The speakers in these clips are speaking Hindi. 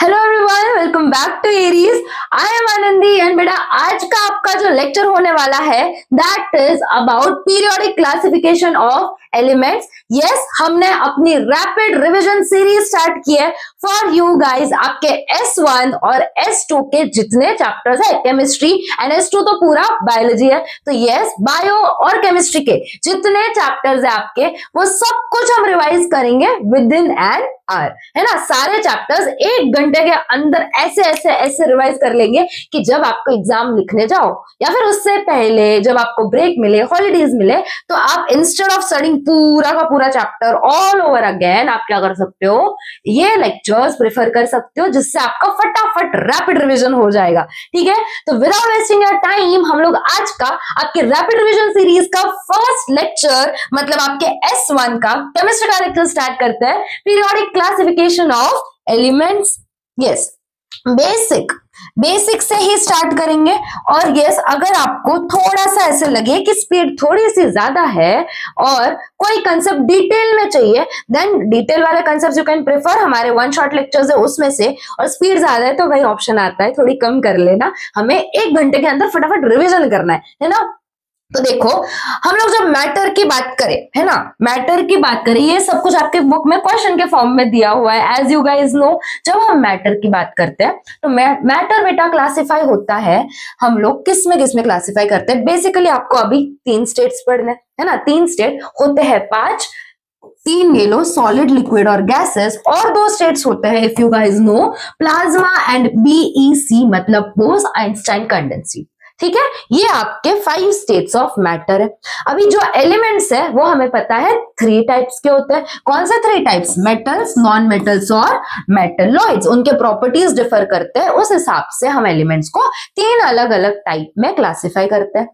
Hello everyone, welcome back to Aries. I am Anandi and बेटा आज का आपका जो लेक्चर होने वाला है that is about periodic classification of elements. Yes, हमने अपनी रैपिड रिवीजन सीरीज स्टार्ट की है फॉर यू गाइज। आपके S1 और S2 के जितने चैप्टर्स है, केमिस्ट्री एंड S2 तो पूरा बायोलॉजी है, तो यस बायो और केमिस्ट्री के जितने चैप्टर्स है आपके वो सब कुछ हम रिवाइज करेंगे विद इन एन आवर, है ना। सारे चैप्टर्स 1 घंटे के अंदर ऐसे ऐसे ऐसे रिवाइज कर लेंगे कि जब आपको एग्जाम लिखने जाओ या फिर उससे पहले जब आपको ब्रेक मिले, हॉलीडेज मिले, तो आप इंस्टेड ऑफ स्टडिंग पूरा का पूरा चैप्टर ऑल ओवर अगेन आप क्या कर सकते हो, ये लेक्चर्स प्रेफर कर सकते हो, जिससे आपका फटाफट रैपिड रिवीजन हो जाएगा। ठीक है, तो विदाउट वेस्टिंग योर टाइम हम लोग आज का आपके रैपिड रिवीजन सीरीज का फर्स्ट लेक्चर मतलब आपके S1 का केमिस्ट्री का लेक्चर स्टार्ट करते हैं, periodic classification of elements. Yes, basic से ही स्टार्ट करेंगे। और यस, अगर आपको थोड़ा सा ऐसे लगे कि स्पीड थोड़ी सी ज्यादा है और कोई कंसेप्ट डिटेल में चाहिए, देन डिटेल वाले कंसेप्ट यू कैन प्रेफर हमारे वन शॉट लेक्चर्स है उसमें से, और स्पीड ज्यादा है तो वही ऑप्शन आता है, थोड़ी कम कर लेना, हमें 1 घंटे के अंदर फटाफट रिविजन करना है ना। तो देखो, हम लोग जब मैटर की बात करें, है ना, मैटर की बात करें, ये सब कुछ आपके बुक में क्वेश्चन के फॉर्म में दिया हुआ है एज यू गाइज नो। जब हम मैटर की बात करते हैं तो मैटर बेटा क्लासिफाई होता है, हम लोग किस में क्लासिफाई करते हैं। बेसिकली आपको अभी 3 स्टेट्स पढ़ने है ना, 3 स्टेट होते हैं 5, 3 ले लो, सॉलिड, लिक्विड और गैसेस, और 2 स्टेट्स होते हैं if you guys know, plasma and BEC मतलब बोस आइंस्टाइन कंडेंसी। ठीक है, ये आपके 5 स्टेट्स ऑफ मैटर है। अभी जो एलिमेंट्स है वो हमें पता है 3 टाइप्स के होते हैं। कौन से 3 टाइप्स? मेटल्स, नॉन मेटल्स और मेटलॉइड्स। उनके प्रॉपर्टीज डिफर करते हैं, उस हिसाब से हम एलिमेंट्स को 3 अलग अलग टाइप में क्लासिफाई करते हैं।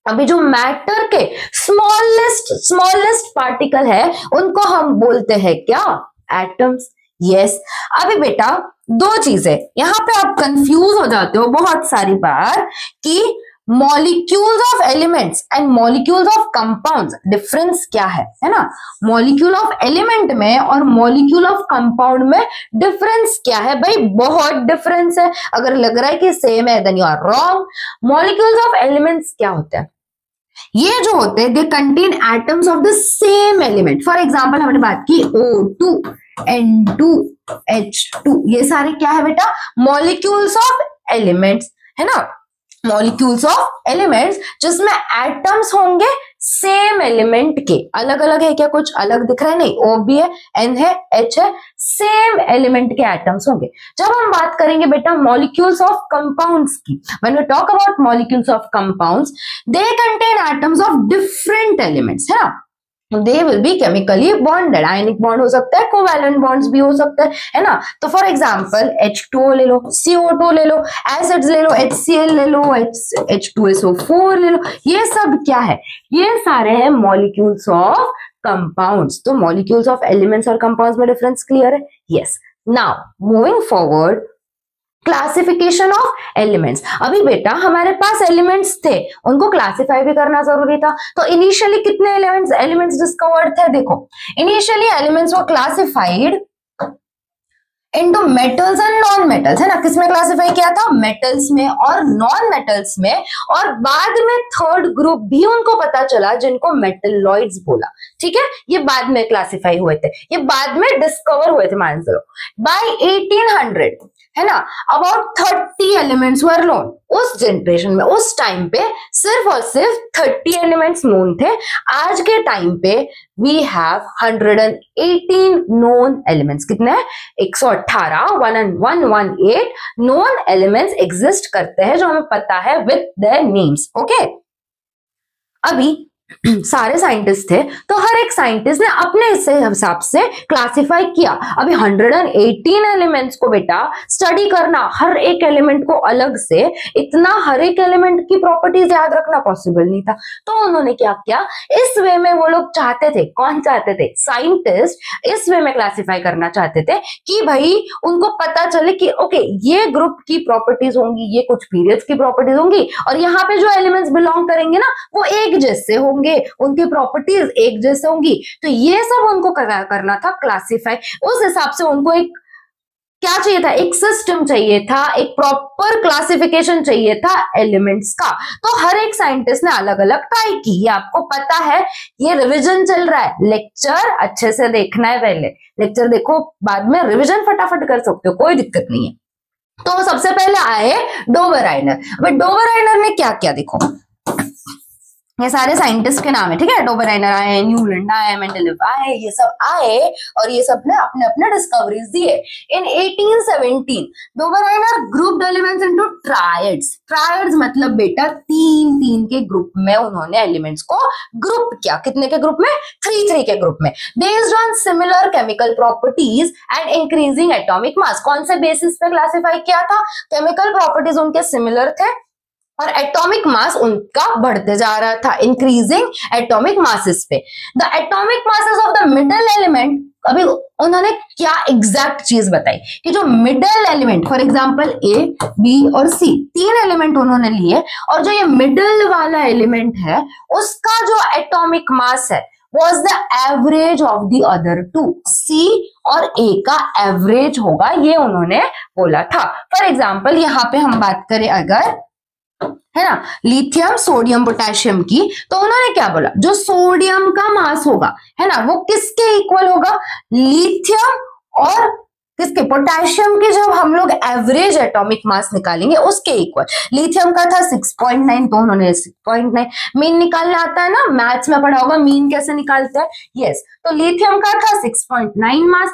अभी जो मैटर के स्मॉलेस्ट पार्टिकल है उनको हम बोलते हैं क्या? एटम्स। यस, अभी बेटा 2 चीजें यहां पे आप कंफ्यूज हो जाते हो बहुत सारी बार कि molecules of elements and molecules of compounds difference क्या है ना। मॉलिक्यूल ऑफ एलिमेंट में और मॉलिक्यूल ऑफ कंपाउंड में डिफरेंस क्या है? भाई बहुत डिफरेंस है। अगर लग रहा है कि सेम है then you are wrong. Molecules of elements क्या होते हैं? ये जो होते हैं they contain atoms of the same element. For example हमने बात की O2, N2, H2, ये सारे क्या है बेटा? मॉलिक्यूल्स ऑफ एलिमेंट्स, है ना। मॉलिक्यूल्स ऑफ एलिमेंट्स जिसमें एटम्स होंगे सेम एलिमेंट के। अलग अलग है क्या? कुछ अलग दिख रहा है? नहीं, O भी है, N है, H है, सेम एलिमेंट के एटम्स होंगे। जब हम बात करेंगे बेटा मॉलिक्यूल्स ऑफ कंपाउंड्स की, when we talk about molecules of compounds, they contain atoms of different elements, है ना। They will be chemically bonded, ionic bond हो सकता है, कोवैलेंट बॉन्ड्स भी हो सकते हैं, है ना। तो फॉर एग्जांपल H2O ले लो, CO2 ले लो, एसिड्स ले लो, HCl ले लो, H2SO4 ले लो, ये सब क्या है? ये सारे हैं मॉलिक्यूल्स ऑफ कंपाउंड्स। तो मॉलिक्यूल्स ऑफ एलिमेंट्स और कंपाउंड्स में डिफरेंस क्लियर है? Yes. Now moving forward, classification of elements. अभी बेटा हमारे पास एलिमेंट्स थे, उनको क्लासिफाई भी करना जरूरी था। तो इनिशियली कितने एलिमेंट्स डिस्कवर्ड थे? देखो, initially elements were classified into metals and non metals, है ना। किसमें क्लासिफाई किया था? मेटल्स में और नॉन मेटल्स में। और बाद में थर्ड ग्रुप भी उनको पता चला जिनको मेटलॉइड्स बोला। ठीक है, ये बाद में क्लासिफाई हुए थे, ये बाद में डिस्कवर हुए थे, मान लो बाय 1800, है ना। About 30 elements were known. उस जनरेशन में, उस टाइम पे सिर्फ और सिर्फ 30 एलिमेंट्स नोन थे। आज के टाइम पे वी हैव 118 नोन एलिमेंट्स। कितने? 118 118 नोन एलिमेंट्स एग्जिस्ट करते हैं जो हमें पता है विद देयर नेम्स। ओके, अभी सारे साइंटिस्ट थे तो हर एक साइंटिस्ट ने अपने हिसाब से क्लासिफाई किया। अभी 118 एलिमेंट्स को बेटा स्टडी करना, हर एक एलिमेंट को अलग से, इतना हर एक एलिमेंट की प्रॉपर्टीज याद रखना पॉसिबल नहीं था। तो उन्होंने क्या किया, इस वे में वो लोग चाहते थे, कौन चाहते थे? साइंटिस्ट इस वे में क्लासिफाई करना चाहते थे कि भाई उनको पता चले कि ओके ये ग्रुप की प्रॉपर्टीज होंगी, ये कुछ पीरियड्स की प्रॉपर्टीज होंगी, और यहाँ पे जो एलिमेंट्स बिलोंग करेंगे ना वो एक जैसे होंगे, उनकी प्रॉपर्टीज एक जैसे होंगी। तो ये सब उनको करना था क्लासिफाई। उस हिसाब से उनको एक क्या चाहिए था, एक सिस्टम चाहिए था, एक प्रॉपर क्लासिफिकेशन चाहिए था एलिमेंट्स का। तो हर एक साइंटिस्ट ने अलग अलग ट्राई की, ये आपको पता है। ये रिवीजन चल रहा है, लेक्चर अच्छे से देखना है, पहले लेक्चर देखो, बाद में रिवीजन फटाफट कर सकते हो, कोई दिक्कत नहीं है। तो सबसे पहले आए डोबराइनर। अब डोबराइनर ने क्या किया, देखो ये सारे साइंटिस्ट के नाम है, ठीक है। डोबराइनर आए, न्यूलैंड आए, मेंडेलीव आए, ये सब आए और ये सब ने अपने अपने डिस्कवरीज दिए। In 1817 Dobereiner grouped elements into triads. Triads मतलब बेटा तीन तीन के ग्रुप में उन्होंने एलिमेंट्स को ग्रुप किया। कितने के ग्रुप में, 3 के ग्रुप में, based on similar chemical properties and increasing atomic mass. कौन से बेसिस पे क्लासिफाई किया था, केमिकल प्रॉपर्टीज उनके सिमिलर थे और एटॉमिक मास उनका बढ़ते जा रहा था, इंक्रीजिंग एटॉमिक मासेस पे। The atomic masses of the middle element, अभी उन्होंने क्या एग्जैक्ट चीज बताई कि जो middle element, for example A, B और सी, 3 एलिमेंट उन्होंने लिए और जो ये मिडल वाला एलिमेंट है उसका जो एटॉमिक मास है was the average of the other two, C और A का एवरेज होगा, ये उन्होंने बोला था। फॉर एग्जाम्पल यहाँ पे हम बात करें अगर, है ना, लिथियम सोडियम पोटेशियम की, तो उन्होंने क्या बोला, जो सोडियम का मास होगा, है ना, वो किसके इक्वल होगा, लिथियम और किसके, पोटेशियम के जब हम लोग एवरेज एटॉमिक मास निकालेंगे उसके इक्वल। लिथियम का था 6.9, तो उन्होंने 6.9। मीन निकालना आता है ना, मैथ्स में पढ़ा होगा मीन कैसे निकालते हैं, यस। तो लिथियम का था 6.9 मास,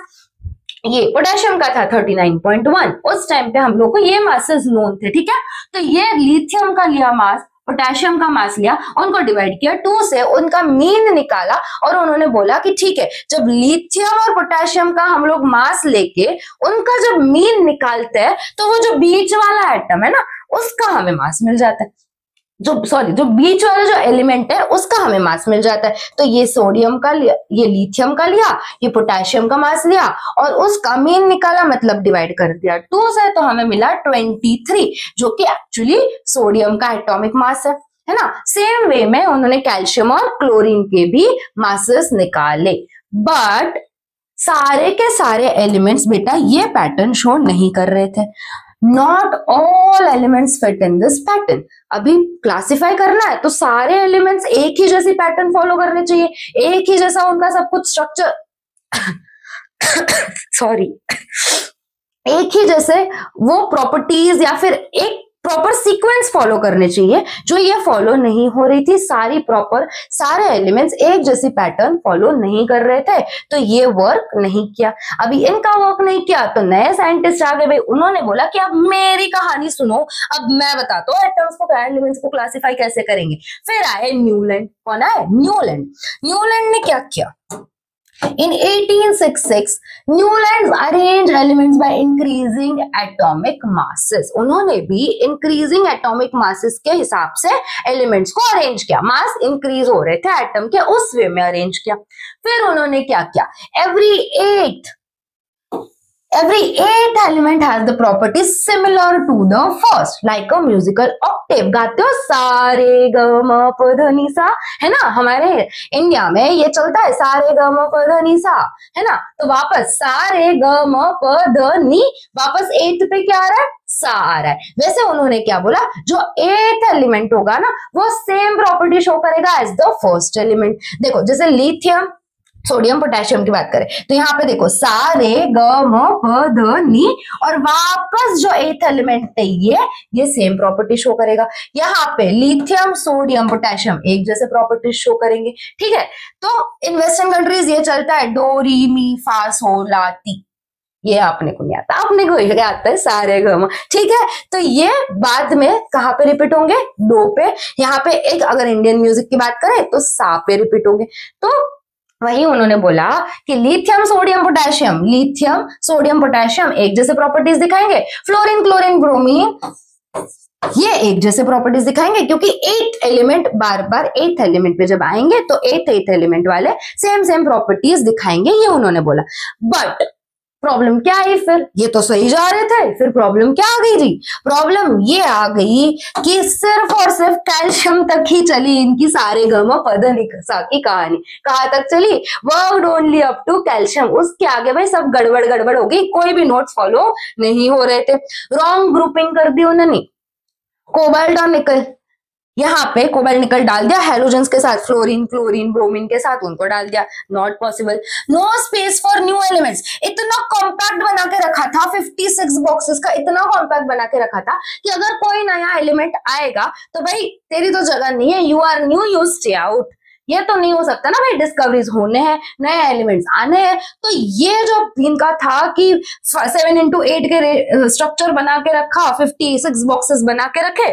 ये पोटेशियम का था 39.1। उस टाइम पे हम लोग को ये मासेस नोन थे, ठीक है। तो ये लिथियम का लिया मास, पोटेशियम का मास लिया, उनको डिवाइड किया 2 से, उनका मीन निकाला और उन्होंने बोला कि ठीक है, जब लिथियम और पोटेशियम का हम लोग मास लेके उनका जब मीन निकालते हैं तो वो जो बीच वाला एटम है ना उसका हमें मास मिल जाता है, जो बीच वाला जो एलिमेंट है उसका हमें मास मिल जाता है। तो ये सोडियम का लिया, ये लिथियम का लिया, ये पोटेशियम का मास लिया और उसका मीन निकाला, मतलब डिवाइड कर दिया 2 से, तो हमें मिला 23, जो कि एक्चुअली सोडियम का एटॉमिक मास है ना। सेम वे में उन्होंने कैल्शियम और क्लोरीन के भी मासेस निकाले, बट सारे के सारे एलिमेंट्स बेटा ये पैटर्न शो नहीं कर रहे थे। Not all elements fit in this pattern. अभी क्लासिफाई करना है तो सारे एलिमेंट्स एक ही जैसी पैटर्न फॉलो करने चाहिए, एक ही जैसा उनका सब कुछ स्ट्रक्चर सॉरी, एक ही जैसे वो प्रॉपर्टीज या फिर एक प्रॉपर सीक्वेंस फॉलो करने चाहिए, जो ये फॉलो नहीं हो रही थी। सारे एलिमेंट्स एक जैसी पैटर्न फॉलो नहीं कर रहे थे, तो ये वर्क नहीं किया। अभी इनका वर्क नहीं किया तो नए साइंटिस्ट आ गए भाई, उन्होंने बोला कि अब मेरी कहानी सुनो, अब मैं बताता हूँ एटम्स को, एलिमेंट्स को क्लासिफाई कैसे करेंगे। फिर आए न्यूलैंड। कौन आए, न्यूलैंड ने क्या किया, In 1866, Newlands arranged elements by increasing atomic masses. उन्होंने भी increasing atomic masses के हिसाब से एलिमेंट्स को अरेंज किया, मास इंक्रीज हो रहे थे एटम के, उस वे में अरेंज किया। फिर उन्होंने क्या किया, every eighth element has the properties similar to the first, like a musical octave। गाते हो सारे ग म प ध नि सा, है ना, हमारे इंडिया में ये चलता है सारे ग म प ध नि सा, है ना। तो वापस सारे ग म प ध नि, वापस एथ पे क्या आ रहा है, सा आ रहा है। वैसे उन्होंने क्या बोला, जो एथ एलिमेंट होगा ना वो सेम प्रॉपर्टी शो करेगा एज द फर्स्ट एलिमेंट। देखो जैसे लिथियम सोडियम पोटेशियम की बात करें तो यहाँ पे देखो सारे ग म प ध नि, और वापस जो एथ एलिमेंट है ये सेम प्रॉपर्टी शो करेगा। यहाँ पे लिथियम सोडियम पोटेशियम एक जैसे प्रॉपर्टी शो करेंगे, ठीक है। तो इन वेस्टर्न कंट्रीज ये चलता है डो री मी फा सो ला टी, ये आपने को नहीं आता, आपने को ये आता है सारे गम, ठीक है। तो ये बाद में कहाँ पे रिपीट होंगे, डो पे। यहाँ पे एक अगर इंडियन म्यूजिक की बात करें तो सा पे रिपीट होंगे। तो वही उन्होंने बोला कि लिथियम सोडियम पोटेशियम एक जैसे प्रॉपर्टीज दिखाएंगे, फ्लोरीन क्लोरीन ब्रोमीन ये एक जैसे प्रॉपर्टीज दिखाएंगे, क्योंकि एथ एलिमेंट बार बार एथ एलिमेंट पे जब आएंगे तो एथ एलिमेंट वाले सेम प्रॉपर्टीज दिखाएंगे, ये उन्होंने बोला। बट प्रॉब्लम क्या आई फिर? ये तो सही जा रहे थे, फिर प्रॉब्लम क्या आ गई जी? प्रॉब्लम ये आ गई कि सिर्फ और सिर्फ कैल्शियम तक ही चली इनकी सारे गमा पद निसा की कहानी। कहाँ तक चली? Worked only up to calcium. उसके आगे भाई सब गड़बड़ गड़बड़ हो गई, कोई भी नोट्स फॉलो नहीं हो रहे थे। रॉन्ग ग्रुपिंग कर दी उन्होंने। कोबाल्ट और निकल, यहाँ पे कोबाल्ट निकल डाल दिया, हेलोजेंस के साथ फ्लोरीन क्लोरीन ब्रोमीन के साथ उनको डाल दिया। Not possible. No space for new elements. इतना कॉम्पैक्ट बना के रखा था, 56 बॉक्सेस का इतना कॉम्पैक्ट बना के रखा था कि अगर कोई नया एलिमेंट आएगा तो भाई तेरी तो जगह नहीं है, you are new, you stay out. ये तो नहीं हो सकता ना भाई, डिस्कवरीज होने हैं, नए एलिमेंट्स आने हैं। तो ये जो इनका था कि 7x8 के स्ट्रक्चर बना के रखा, 56 बॉक्सेस बना के रखे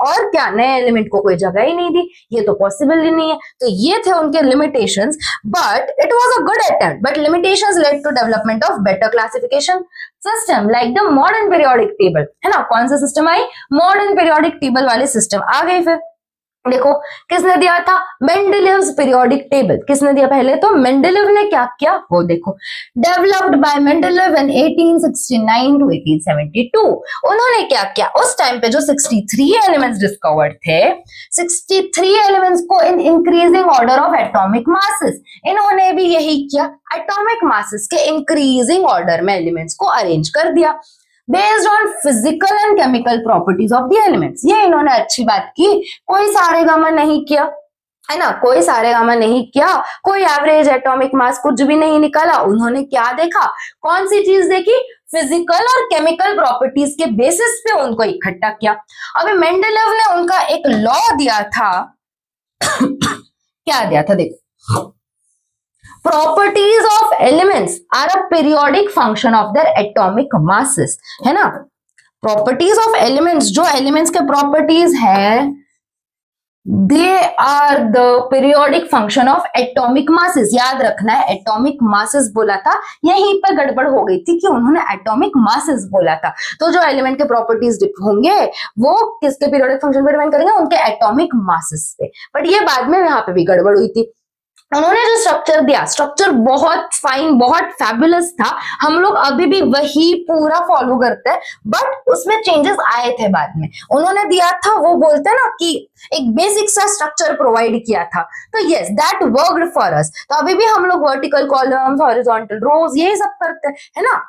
और क्या नए एलिमेंट को कोई जगह ही नहीं दी, ये तो पॉसिबल ही नहीं है। तो ये थे उनके limitations, but it was a good attempt. But limitations led to development of better classification system like the modern periodic table, है ना। कौन सा सिस्टम आई? मॉडर्न पीरियोडिक टेबल वाले सिस्टम आ गए। फिर देखो किसने दिया था? Mendeleev's periodic table. किसने दिया? पहले तो मेंडेलिव ने क्या किया वो देखो, developed by Mendeleev in 1869 to 1872। उन्होंने क्या किया? उस टाइम पे जो 63 एलिमेंट्स डिस्कवर्ड थे, 63 एलिमेंट्स को in increasing order of atomic masses, इन्होंने भी यही किया, एटॉमिक मासेस के इंक्रीजिंग ऑर्डर में एलिमेंट्स को अरेंज कर दिया based on physical and chemical properties of the elements. ये इन्होंने अच्छी बात की, कोई सारेगामा नहीं किया, है ना, कोई सारेगामा नहीं किया, कोई एवरेज एटॉमिक मास कुछ भी नहीं निकाला। उन्होंने क्या देखा? कौन सी चीज देखी? फिजिकल और केमिकल प्रॉपर्टीज के बेसिस पे उनको इकट्ठा किया। अभी मेंडेलेव ने उनका एक लॉ दिया था क्या दिया था देखो, properties of elements are a periodic function of their atomic masses, है ना। properties of elements, जो elements के properties है, they are the periodic function of atomic masses। याद रखना है, atomic masses बोला था, यहीं पर गड़बड़ हो गई थी कि उन्होंने atomic masses बोला था। तो जो एलिमेंट के प्रॉपर्टीज होंगे वो किसके पीरियोडिक फंक्शन पे डिपेंड करेंगे? उनके एटॉमिक मासेस पे। बट ये बाद में यहाँ पे भी गड़बड़ हुई थी। उन्होंने जो स्ट्रक्चर दिया, स्ट्रक्चर बहुत फाइन, बहुत फैबुलस था, हम लोग अभी भी वही पूरा फॉलो करते हैं, बट उसमें चेंजेस आए थे बाद में। उन्होंने दिया था, वो बोलते हैं ना कि एक बेसिक सा स्ट्रक्चर प्रोवाइड किया था, तो yes that worked for us. तो अभी भी हम लोग वर्टिकल कॉलम्स, हॉरिजॉन्टल रोज, यही सब करते हैं, है ना।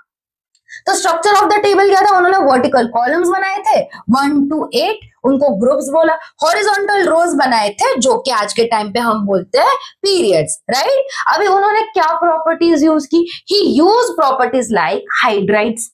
तो स्ट्रक्चर ऑफ द टेबल क्या था? उन्होंने वर्टिकल कॉलम्स बनाए थे 1 to 8, उनको ग्रुप्स बोला। हॉरिजॉन्टल रोज बनाए थे जो कि आज के टाइम पे हम बोलते हैं पीरियड्स, राइट। अभी उन्होंने क्या प्रॉपर्टीज यूज की? ही यूज प्रॉपर्टीज लाइक हाइड्राइड्स,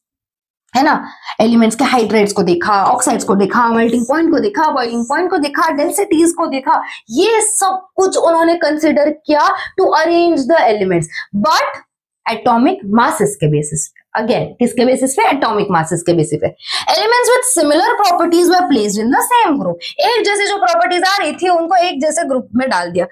है ना, एलिमेंट्स के हाइड्राइड्स को देखा, ऑक्साइड्स को देखा, मेल्टिंग पॉइंट को देखा, बॉइलिंग पॉइंट को देखा, डेंसिटीज को देखा, ये सब कुछ उन्होंने कंसिडर किया to arrange the elements, but atomic masses के बेसिस पे। अगेन किसके बेसिस पे? एटॉमिक मासेस के बेसिस पे। Elements with similar properties were placed in the same group. एक जैसे जो प्रॉपर्टीज आ रही थी उनको एक जैसे ग्रुप में डाल दिया।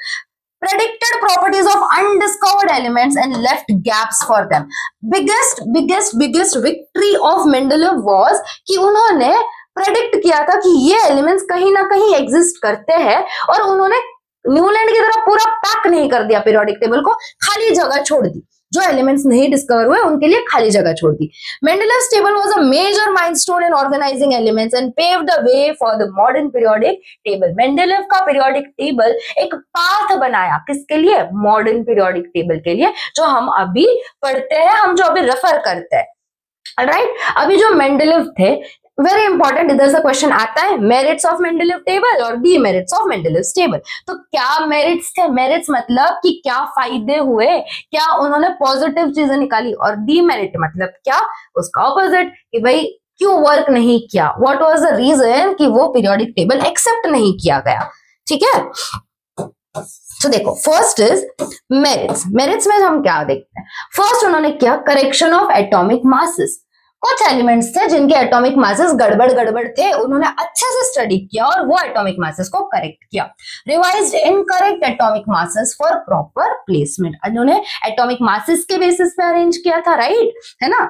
predicted properties of undiscovered elements and left gaps for them. biggest victory of Mendeleev was कि उन्होंने प्रेडिक्ट किया था कि ये एलिमेंट्स कहीं ना कहीं एग्जिस्ट करते हैं, और उन्होंने न्यूलैंड की तरह पूरा पैक नहीं कर दिया पीरियोडिक टेबल को, खाली जगह छोड़ दी। जो एलिमेंट्स नहीं डिस्कवर हुए उनके लिए खाली जगह छोड़ दी। Mendeleev's table was a major milestone in organizing elements and paved the way for the modern periodic table. Mendeleev का periodic table एक पाथ बनाया, किसके लिए? मॉडर्न पीरियोडिक टेबल के लिए, जो हम अभी पढ़ते हैं, हम जो अभी रेफर करते हैं, राइट। अभी जो मेंडेलीव थे, वेरी इंपॉर्टेंट, इधर से क्वेश्चन आता है, मेरिट्स ऑफ मेंडेलीव टेबल और डीमेरिट्स ऑफ मेंडेलीव टेबल। तो क्या मेरिट्स थे? मेरिट्स मतलब कि क्या फायदे हुए, क्या उन्होंने पॉजिटिव चीजें निकाली, और डीमेरिट मतलब क्या? उसका ऑपोजिट, कि भाई क्यों वर्क नहीं किया, व्हाट वाज द रीजन कि वो पीरियोडिक टेबल एक्सेप्ट नहीं किया गया, ठीक है। तो देखो, फर्स्ट इज मेरिट्स। मेरिट्स में हम क्या देखते हैं? फर्स्ट उन्होंने किया करेक्शन ऑफ एटॉमिक मासेस। कुछ एलिमेंट्स थे जिनके एटॉमिक मासेस गड़बड़ थे, उन्होंने अच्छे से स्टडी किया और वो एटॉमिक मासेस को करेक्ट किया। Revised incorrect atomic masses for proper placement. उन्होंने एटॉमिक मासेस के बेसिस पे अरेंज किया था, राइट, है ना।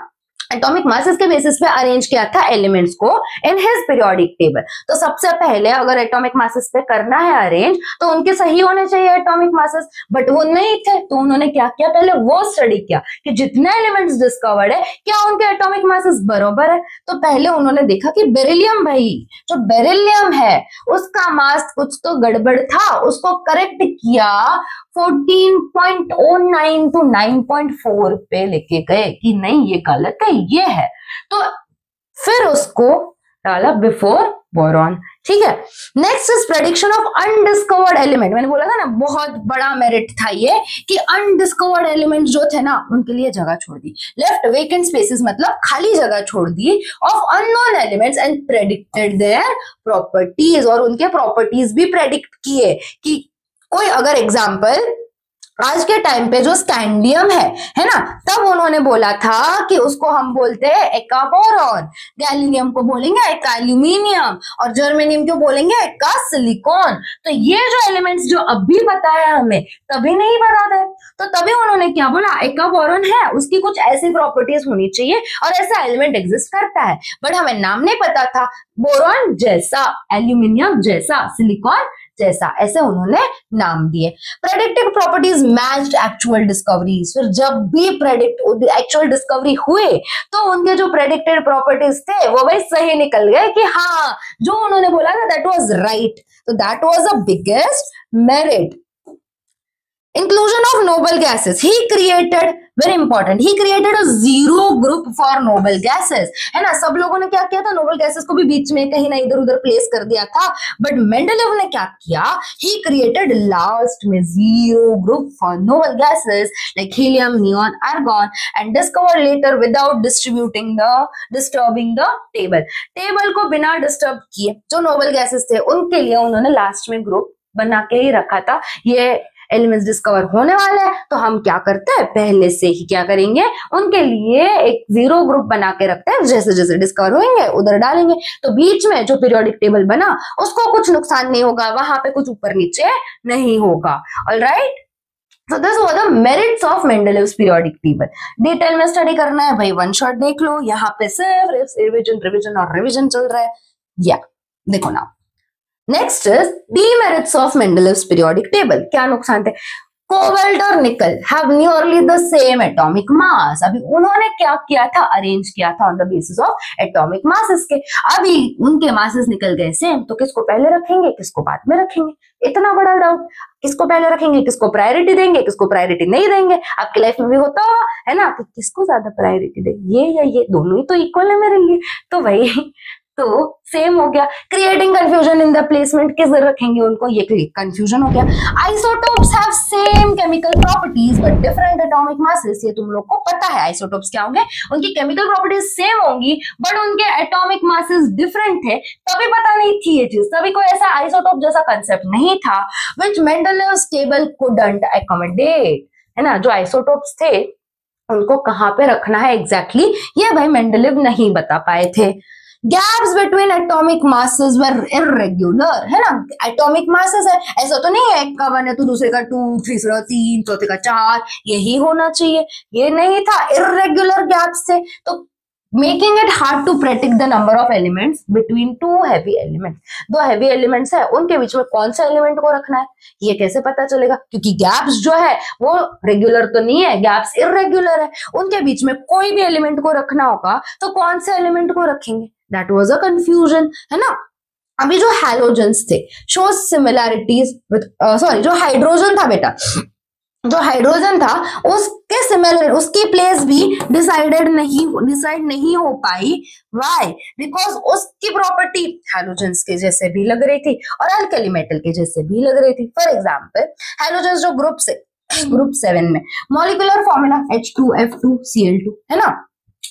एटॉमिक मासेस के बेसिस पे अरेंज किया था एलिमेंट्स को इन हिज पीरियोडिक टेबल। तो सबसे पहले अगर एटॉमिक मासेस पे करना है अरेंज तो उनके सही होने चाहिए एटॉमिक मासेस, बट वो नहीं थे। तो उन्होंने क्या किया, पहले वो स्टडी किया कि जितने एलिमेंट्स डिस्कवर्ड है क्या उनके एटॉमिक मासेस बराबर है। तो पहले उन्होंने देखा कि बेरिलियम, भाई जो बेरिलियम है उसका मास कुछ तो गड़बड़ था, उसको करेक्ट किया 14.09 to 9.4 पे लेके गए कि नहीं ये गलत है, ये है। तो फिर उसको डाला बिफोर बोरॉन। ठीक है, next is prediction of undiscovered element. मैंने बोला था ना बहुत बड़ा मेरिट था ये कि अनडिस्कवर्ड एलिमेंट जो थे ना उनके लिए जगह छोड़ दी, लेफ्ट वेकेंट स्पेसेस मतलब खाली जगह छोड़ दी of unknown elements and predicted their properties, और उनके प्रॉपर्टीज भी प्रेडिक्ट किए कि कोई अगर एग्जाम्पल आज के टाइम पे जो स्कैंडियम है ना, तब उन्होंने बोला था कि उसको हम बोलते हैं एका बोरॉन, गैलीनियम को बोलेंगे एका एल्यूमिनियम और जर्मेनियम को बोलेंगे एका सिलिकॉन। तो ये जो एलिमेंट्स जो अभी पता है हमें तभी नहीं पता थे, तो तभी उन्होंने क्या बोला, एका बोरॉन है उसकी कुछ ऐसी प्रॉपर्टीज होनी चाहिए और ऐसा एलिमेंट एग्जिस्ट करता है, बट हमें नाम नहीं पता था, बोरॉन जैसा, एल्यूमिनियम जैसा, सिलिकॉन जैसा, ऐसे उन्होंने नाम दिए। Predicted properties matched actual discoveries. फिर जब भी प्रेडिक्ट एक्चुअल डिस्कवरी हुए तो उनके जो प्रेडिक्टेड प्रॉपर्टीज थे वो भाई सही निकल गए कि हाँ जो उन्होंने बोला था दैट वाज राइट। तो that was the biggest merit. Inclusion of noble gases. He created, very important, he created a zero group for noble gases, है ना। सब लोगों ने क्या किया था, noble gases को भी बीच में कहीं ना इधर उधर प्लेस कर दिया था, बट मेंडेलेव ने क्या किया, he created लास्ट में zero group for noble gases like helium, neon, argon and discovered later without disturbing the table को बिना डिस्टर्ब किए जो नोबल गैसेस थे उनके लिए उन्होंने लास्ट में ग्रुप बना के ही रखा था। ये एलिमेंट्स डिस्कवर होने वाले हैं तो हम क्या करते हैं, पहले से ही क्या करेंगे, उनके लिए एक जीरो ग्रुप बना के रखते हैं, जैसे जैसे डिस्कवर होंगे उधर डालेंगे, तो बीच में जो पीरियोडिक टेबल बना उसको कुछ नुकसान नहीं होगा, वहां पे कुछ ऊपर नीचे नहीं होगा। Alright, so this was the merits of Mendeleev's periodic table। Detail में स्टडी करना है भाई, वन शॉट देख लो, यहाँ पे सिर्फ रिविजन और रिविजन चल रहा है। या देखो ना, next is demerits of Mendeleev's periodic table. क्या नुकसान थे, कोबाल्ट और nickel have nearly the same atomic mass. अभी उन्होंने क्या किया था, अरेंज किया था on the basis of atomic masses के। अभी उनके मासेस निकल गए सेम, तो किसको पहले रखेंगे किसको बाद में रखेंगे, इतना बड़ा डाउट। किसको पहले रखेंगे, किसको प्रायोरिटी देंगे, किसको प्रायोरिटी नहीं देंगे, आपकी लाइफ में भी होता है ना, तो किसको ज्यादा प्रायोरिटी देंगे, ये या ये, दोनों ही तो इक्वल है मेरे लिए, तो भाई तो सेम हो गया। Creating confusion in the placement, किस रखेंगे उनको, ये कंफ्यूजन हो गया। Isotopes have same chemical properties but different atomic masses, ये तुम लोग को पता है आइसोटोप्स क्या होंगे, उनकी केमिकल प्रॉपर्टीज सेम होंगी बट उनके एटॉमिक मासेस डिफरेंट थे। तभी पता नहीं थी ये चीज, तभी कोई ऐसा आइसोटोप जैसा कंसेप्ट नहीं था व्हिच मेंडेलेव्स टेबल कुडंट अकोमोडेट, है ना। जो आइसोटोप्स थे उनको कहाँ पे रखना है एग्जैक्टली ये भाई मेंडेलेव नहीं बता पाए थे। गैप्स बिटवीन एटॉमिक मासेस वर इर्रेगुलर, है ना, एटॉमिक मासेस है, ऐसा तो नहीं है एक का 1 है तो दूसरे का 2, तीसरा 3, चौथे का 4, यही होना चाहिए, ये नहीं था, इर्रेगुलर गैप्स थे, तो making it hard to predict the number of elements between two heavy elements. दो हैवी एलिमेंट्स है उनके बीच में कौन सा एलिमेंट को रखना है ये कैसे पता चलेगा, क्योंकि गैप्स जो है वो रेगुलर तो नहीं है, गैप्स इर्रेगुलर है, उनके बीच में कोई भी एलिमेंट को रखना होगा तो कौन से एलिमेंट को रखेंगे, दैट वाज अ कंफ्यूजन, है ना। अभी जो हैलोजेंस थे शो सिमिलैरिटीज विद जो हाइड्रोजन था बेटा, जो हाइड्रोजन था उसके सिमिलर, उसकी प्लेस भी डिसाइड नहीं हो पाई। व्हाई, बिकॉज उसकी प्रॉपर्टी हैलोजेंस के जैसे भी लग रही थी और अल्कली मेटल के जैसे भी लग रही थी। फॉर एग्जांपल हैलोजेंस जो ग्रुप 7 में मॉलिक्यूलर फॉर्मूला H2F2Cl2 है ना,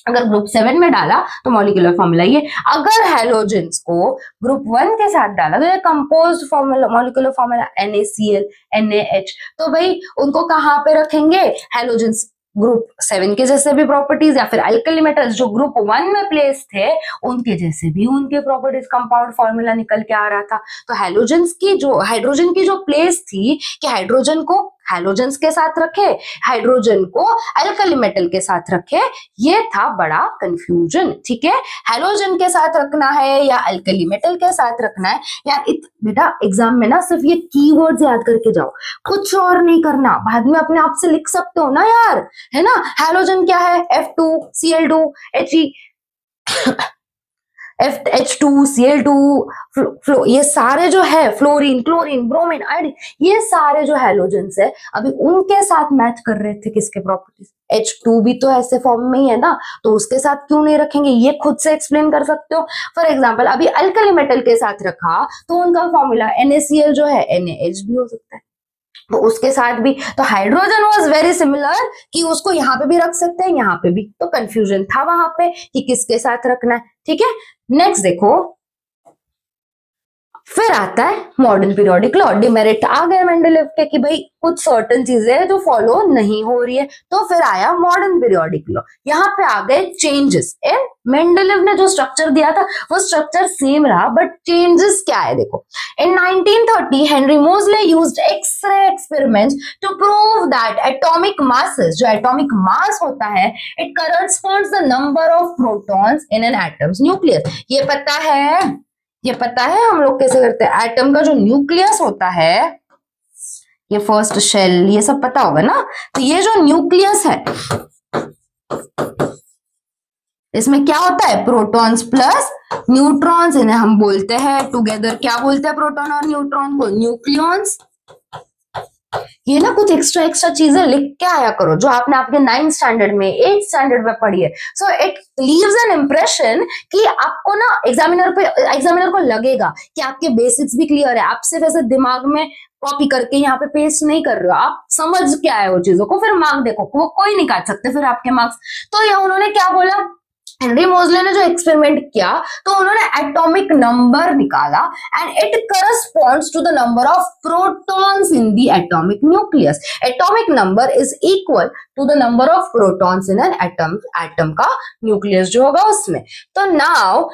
अगर ग्रुप 7 में डाला तो मॉलिक्यूलर फॉर्मूला ये, अगर हैलोजेंस को ग्रुप 1 के साथ डाला तो ये composed formula, molecular formula NaCl NaH। तो भाई उनको कहाँ पे रखेंगे, हैलोजेंस ग्रुप 7 के जैसे भी प्रॉपर्टीज या फिर अल्कली मेटल्स जो ग्रुप 1 में प्लेस थे उनके जैसे भी उनके प्रॉपर्टीज, कंपाउंड फॉर्मूला निकल के आ रहा था। तो हाइड्रोजन की जो प्लेस थी कि हाइड्रोजन को हैलोजेंस के साथ रखे, हाइड्रोजन को अल्कली मेटल के साथ रखे, ये था बड़ा कंफ्यूजन। ठीक है, हैलोजन के साथ रखना है या अल्कली मेटल के साथ रखना है यार। बेटा एग्जाम में ना सिर्फ ये कीवर्ड्स याद करके जाओ, कुछ और नहीं करना, बाद में अपने आप से लिख सकते हो ना यार, है ना। हैलोजन क्या है, F2Cl2 He H2Cl2 फ्लो, ये सारे जो है, फ्लोरीन, क्लोरीन, ब्रोमीन, आयोडीन, ये सारे जो हैलोजेंस है अभी उनके साथ मैच कर रहे थे किसके प्रॉपर्टीज, H2 भी तो ऐसे फॉर्म में ही है ना, तो उसके साथ क्यों नहीं रखेंगे, ये खुद से एक्सप्लेन कर सकते हो। फॉर एग्जांपल अभी अल्कली मेटल के साथ रखा तो उनका फॉर्मूला NaCl जो है NaH भी हो सकता है, तो उसके साथ भी, तो हाइड्रोजन वाज वेरी सिमिलर कि उसको यहाँ पे भी रख सकते हैं, यहाँ पे भी, तो कंफ्यूजन था वहां पे कि किसके साथ रखना है। ठीक है, नेक्स्ट देखो, फिर आता है मॉडर्न पीरियोडिक लॉ। डिमेरिट आ गए मेंडलीव के कि भाई कुछ सर्टेन चीजें जो फॉलो नहीं हो रही है, तो फिर आया मॉडर्न पीरियोडिक लॉ। यहाँ पे आ गए चेंजेस इन, मेंडलीव ने जो स्ट्रक्चर दिया था वो स्ट्रक्चर सेम रहा, बट चेंजेस क्या है देखो। In 1930 Henry Moseley used X-ray experiments to prove that atomic masses, जो एटॉमिक मास होता है, it corresponds the number of protons in an atom's nucleus. ये पता है हम लोग कैसे करते हैं, एटम का जो न्यूक्लियस होता है, ये फर्स्ट शेल, ये सब पता होगा ना। तो ये जो न्यूक्लियस है इसमें क्या होता है, प्रोटॉन्स प्लस न्यूट्रॉन्स, इन्हें हम बोलते हैं टुगेदर, क्या बोलते हैं प्रोटॉन और न्यूट्रॉन को, न्यूक्लियॉन्स। ये ना कुछ एक्स्ट्रा चीजें लिख के आया करो जो आपने आपके 9th स्टैंडर्ड में 8th स्टैंडर्ड में पढ़ी है। So it leaves an impression कि आपको ना एग्जामिनर को लगेगा कि आपके बेसिक्स भी क्लियर है, आप सिर्फ ऐसे दिमाग में कॉपी करके यहाँ पे पेस्ट नहीं कर रहे हो, आप समझ के आए हो चीजों को, फिर मार्क देखो, वो कोई नहीं काट सकते फिर आपके मार्क्स। तो ये उन्होंने क्या बोला, हेनरी मोजले ने जो एक्सपेरिमेंट किया तो उन्होंने एटॉमिक नंबर निकाला and it corresponds to the number of protons in the atomic nucleus. Atomic number is equal to the number of protons in an atom का न्यूक्लियस जो होगा उसमें। तो नाउ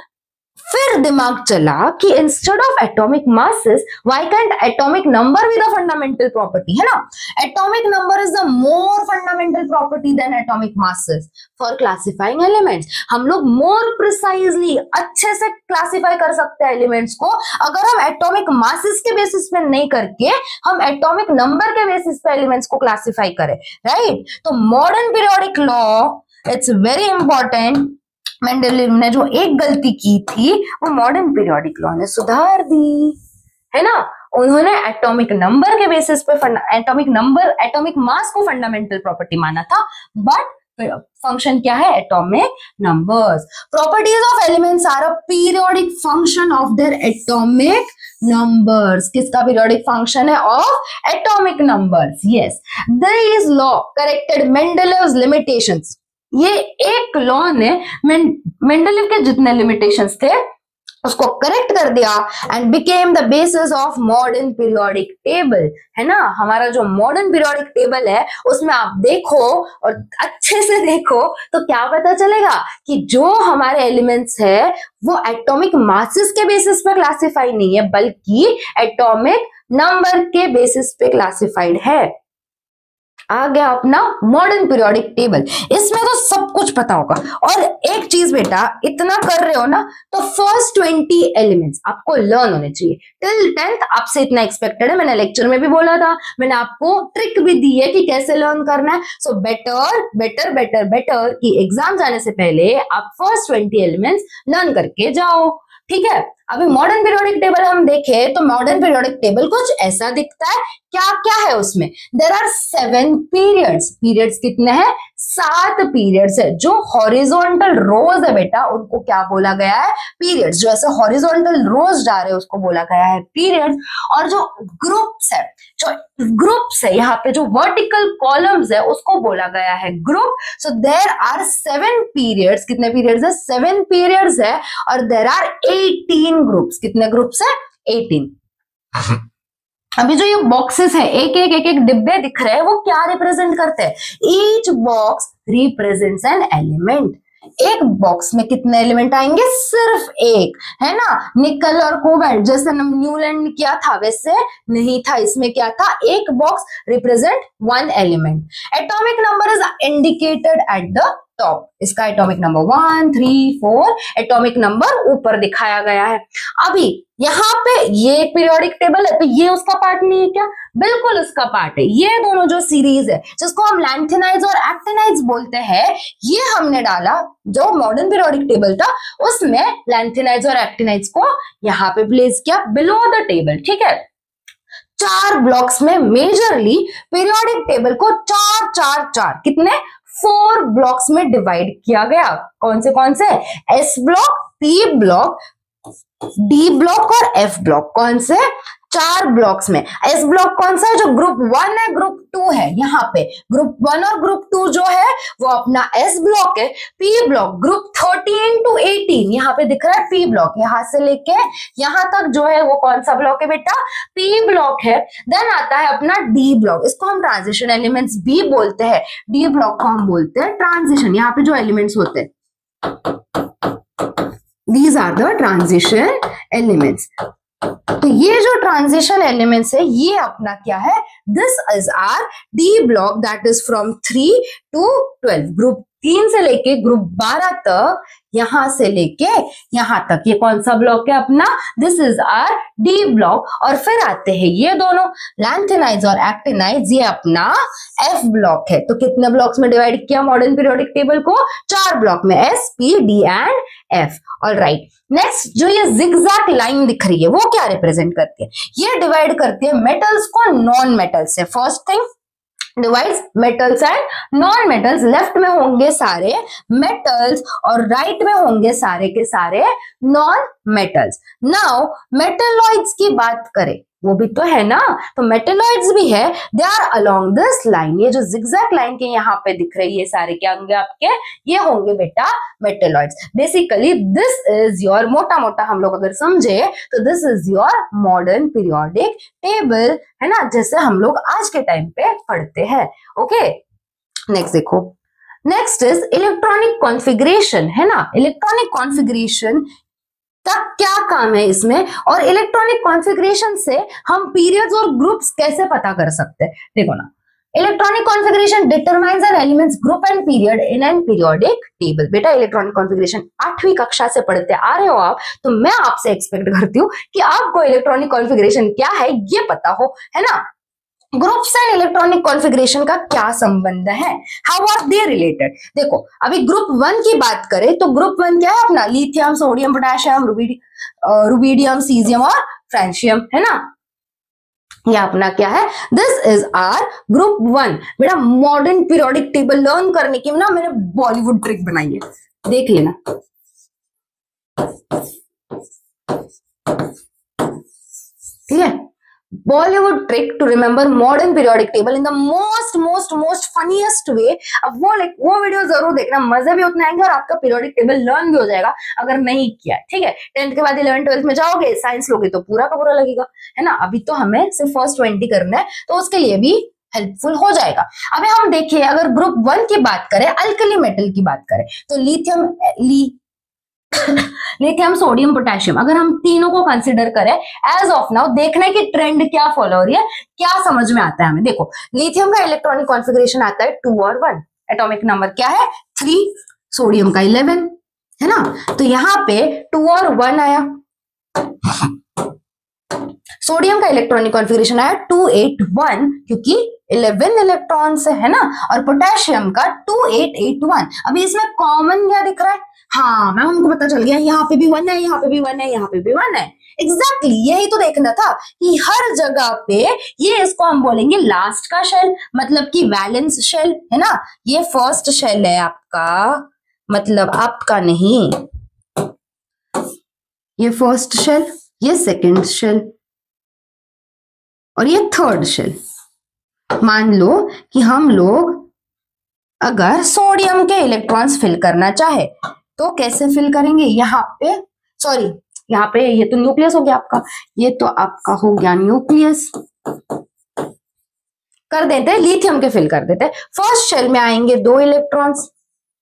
फिर दिमाग चला कि instead of atomic masses why can't atomic number be the fundamental property, है ना। Atomic number is the more fundamental property than atomic masses for classifying elements. हम लोग मोर प्रिसाइजली, अच्छे से क्लासिफाई कर सकते हैं एलिमेंट्स को अगर हम एटॉमिक मासेस के बेसिस पे नहीं करके हम एटॉमिक नंबर के बेसिस पे एलिमेंट्स को क्लासिफाई करें, राइट। तो modern periodic law it's very important. Mendeleev ने जो एक गलती की थी वो मॉडर्न पीरियोडिक लॉ ने सुधार दी, है ना। उन्होंने एटॉमिक नंबर के बेसिस पे एटॉमिक मास को फंडामेंटल प्रॉपर्टी माना था, बट फंक्शन क्या है, atomic numbers. Properties of elements are a periodic function of their atomic numbers. किसका पीरियोडिक फंक्शन है, of atomic numbers, yes. This law corrected Mendeleev's limitations. ये एक लॉ ने मेंडलीव के जितने लिमिटेशंस थे उसको करेक्ट कर दिया and became the basis of modern periodic table, है ना। हमारा जो मॉडर्न पीरियोडिक टेबल है उसमें आप देखो और अच्छे से देखो तो क्या पता चलेगा कि जो हमारे एलिमेंट्स है वो एटॉमिक मासेस के बेसिस पे क्लासिफाई नहीं है बल्कि एटॉमिक नंबर के बेसिस पे क्लासिफाइड है। आ गया अपना मॉडर्न पीरियोडिक टेबल, इसमें तो सब कुछ पता होगा। और एक चीज बेटा, इतना कर रहे हो ना तो फर्स्ट 20 एलिमेंट्स आपको लर्न होने चाहिए। टिल 10th आपसे इतना एक्सपेक्टेड है, मैंने लेक्चर में भी बोला था, मैंने आपको ट्रिक भी दी है कि कैसे लर्न करना है। सो बेटर कि एग्जाम जाने से पहले आप फर्स्ट 20 एलिमेंट्स लर्न करके जाओ, ठीक है। अभी मॉडर्न पीरियोडिक टेबल हम देखें तो मॉडर्न पीरियोडिक टेबल कुछ ऐसा दिखता है। क्या क्या है उसमें, देयर आर 7 पीरियड्स। पीरियड्स कितने हैं, 7 पीरियड्स है। जो हॉरिजॉन्टल रोज है बेटा उनको क्या बोला गया है, पीरियड्स। जो ऐसे हॉरिजॉन्टल रोज जा रहे हैं उसको बोला गया है पीरियड्स। और जो ग्रुप्स है यहाँ पे जो वर्टिकल कॉलम्स है उसको बोला गया है group. So there are 7 periods. कितने पीरियड्स है, 7 पीरियड्स है। और देयर आर 18 ग्रुप्स। कितने ग्रुप्स है, 18। अभी जो ये बॉक्सेस है, एक डिब्बे दिख रहे हैं, वो क्या रिप्रेजेंट करते हैं, each box represents an element. एक बॉक्स में कितने एलिमेंट आएंगे? सिर्फ एक, है ना। निकल और कोबाल्ट जैसे न्यूलैंड ने किया था वैसे नहीं था, इसमें क्या था? एक box represent one element. Atomic number is indicated at the top. इसका एटॉमिक नंबर 1, 3, 4 एटॉमिक नंबर ऊपर दिखाया गया है। अभी यहाँ पे ये एक पीरियोडिक टेबल है, तो ये उसका पार्ट नहीं है क्या? बिल्कुल उसका पार्ट है। ये दोनों जो सीरीज है जिसको हम लैंथेनाइड्स और एक्टिनाइड्स बोलते हैं, ये हमने डाला जो मॉडर्न पीरियोडिक टेबल था उसमें लैंथेनाइड्स और एक्टिनाइड्स को यहाँ पे प्लेस किया बिलो द टेबल, ठीक है। 4 ब्लॉक्स में मेजरली पीरियोडिक टेबल को 4 4 4 कितने 4 ब्लॉक्स में डिवाइड किया गया। कौन से? S block, P block, D block और एफ ब्लॉक। कौन से? 4 ब्लॉक्स में। एस ब्लॉक कौन सा है? जो ग्रुप 1 है, ग्रुप 2 है। यहाँ पे ग्रुप 1 और ग्रुप 2 जो है वो अपना एस ब्लॉक है। पी ब्लॉक ग्रुप 13 to 18 यहाँ पे दिख रहा है पी ब्लॉक, यहाँ से लेके यहाँ तक जो है वो कौन सा ब्लॉक है बेटा? पी ब्लॉक है। देन आता है अपना डी ब्लॉक, इसको हम ट्रांजिशन एलिमेंट्स भी बोलते हैं। डी ब्लॉक को हम बोलते हैं ट्रांजिशन, यहाँ पे जो एलिमेंट्स होते हैं these are the transition elements। तो ये जो ट्रांजिशन एलिमेंट्स है ये अपना क्या है? This is R D block that is from 3 to 12। Group 3 से लेके ग्रुप 12 तक, यहां से लेके यहां तक ये कौन सा ब्लॉक है अपना? This is R D block. और फिर आते हैं ये दोनों लैंथेनाइड्स और एक्टिनाइड्स, ये अपना एफ ब्लॉक है। तो कितने ब्लॉक्स में डिवाइड किया मॉडर्न पीरियोडिक टेबल को? 4 ब्लॉक में, S, P, D and F. Alright, next जो ये जिगजैग लाइन दिख रही है वो क्या रिप्रेजेंट करती है? ये डिवाइड करती है मेटल्स को नॉन मेटल्स से। First thing divides metals and non metals. Left में होंगे सारे मेटल्स और राइट में होंगे सारे के सारे नॉन मेटल्स। नाउ मेटलॉइड्स की बात करें, वो भी तो है ना, तो मेटलॉइड्स भी है, they are along this line. ये जो जिगजैग लाइन के यहाँ पे दिख रही है सारे क्या होंगे आपके? ये होंगे बेटा metalloids. Basically this is your, मोटा मोटा हम लोग अगर समझे तो this is your modern periodic table, है ना, जैसे हम लोग आज के टाइम पे पढ़ते हैं। ओके, नेक्स्ट देखो, नेक्स्ट इज इलेक्ट्रॉनिक कॉन्फ़िगरेशन, है ना। इलेक्ट्रॉनिक कॉन्फ़िगरेशन का क्या काम है इसमें, और इलेक्ट्रॉनिक कॉन्फ़िगरेशन से हम पीरियड्स और ग्रुप्स कैसे पता कर सकते हैं? देखो ना, electronic configuration determines an element's group and period in an periodic table. बेटा इलेक्ट्रॉनिक कॉन्फ़िगरेशन 8वीं कक्षा से पढ़ते आ रहे हो आप, तो मैं आपसे एक्सपेक्ट करती हूँ कि आपको इलेक्ट्रॉनिक कॉन्फ़िगरेशन क्या है ये पता हो, है ना। ग्रुप्स एंड इलेक्ट्रॉनिक कॉन्फ़िगरेशन का क्या संबंध है? How are they related? देखो अभी ग्रुप 1 की बात करें तो ग्रुप 1 क्या है अपना? Lithium, sodium, potassium, rubidium, caesium और फ्रेंशियम, है ना। ये अपना क्या है? This is our group 1। बेटा मॉडर्न पीरियोडिक टेबल लर्न करने की ना मैंने बॉलीवुड ट्रिक बनाई है, देख लेना। ठीक है, Bollywood trick to remember modern periodic table in the most funniest way। अब वो वीडियो जरूर देखना, मजे भी उतना आएंगे और आपका पीरियोडिक टेबल लर्न भी हो जाएगा अगर नहीं किया, ठीक है। 10th के बाद 11th 12th में जाओगे, साइंस लोगे तो पूरा का पूरा लगेगा, है ना। अभी तो हमें सिर्फ फर्स्ट 20 करना है, तो उसके लिए भी हेल्पफुल हो जाएगा। अभी हम देखिए अगर ग्रुप 1 की बात करें, अल्कली मेटल की बात करें, तो लिथियम, सोडियम, पोटेशियम, अगर हम तीनों को कंसिडर करें एज ऑफ नाउ, देखना है कि ट्रेंड क्या फॉलो हो रही है, क्या समझ में आता है हमें। देखो लिथियम का इलेक्ट्रॉनिक कॉन्फ़िगरेशन आता है 2 और 1, एटॉमिक नंबर क्या है 3, सोडियम का 11, है ना। तो यहाँ पे 2 और 1 आया। सोडियम का इलेक्ट्रॉनिक कॉन्फ़िगरेशन आया 281 क्योंकि 11 इलेक्ट्रॉन्स है ना, और पोटेशियम का 2881। अभी इसमें कॉमन क्या दिख रहा है? हाँ मैम हमको पता चल गया, यहाँ पे भी 1 है, यहाँ पे भी 1 है, यहाँ पे भी 1 है। एग्जैक्टली यही तो देखना था कि हर जगह पे ये, इसको हम बोलेंगे लास्ट का शेल, मतलब कि वैलेंस शेल, है ना। ये फर्स्ट शेल है आपका, मतलब आपका नहीं, ये फर्स्ट शेल, ये सेकंड शेल और ये थर्ड शेल। मान लो कि हम लोग अगर सोडियम के इलेक्ट्रॉन्स फिल करना चाहे तो कैसे फिल करेंगे? यहाँ पे, सॉरी यहाँ पे ये तो न्यूक्लियस हो गया आपका, ये तो आपका हो गया न्यूक्लियस। कर देते हैं लिथियम के फिल कर देते हैं। फर्स्ट शेल में आएंगे 2 इलेक्ट्रॉन्स,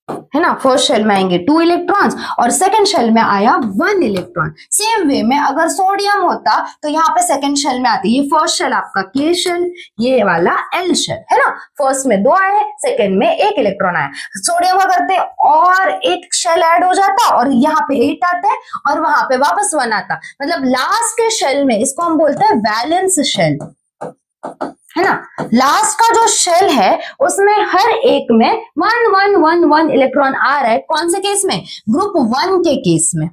है ना, फर्स्ट शेल में आएंगे 2 इलेक्ट्रॉन्स और सेकंड शेल में आया 1 इलेक्ट्रॉन। सेम वे में अगर सोडियम होता तो यहाँ पे सेकंड शेल में आती, ये फर्स्ट शेल आपका K शेल, ये वाला L शेल, है ना। फर्स्ट में 2 आए, सेकंड में 1 इलेक्ट्रॉन आया। सोडियम का करते और एक शेल ऐड हो जाता और यहाँ पे 8 आता है और वहां पे वापस 1 आता, मतलब लास्ट के शेल में, इसको हम बोलते हैं वैलेंस शेल, है ना। लास्ट का जो शेल है उसमें हर एक में 1 1 1 1 इलेक्ट्रॉन आ रहा है। कौन से केस में? ग्रुप 1 के केस में,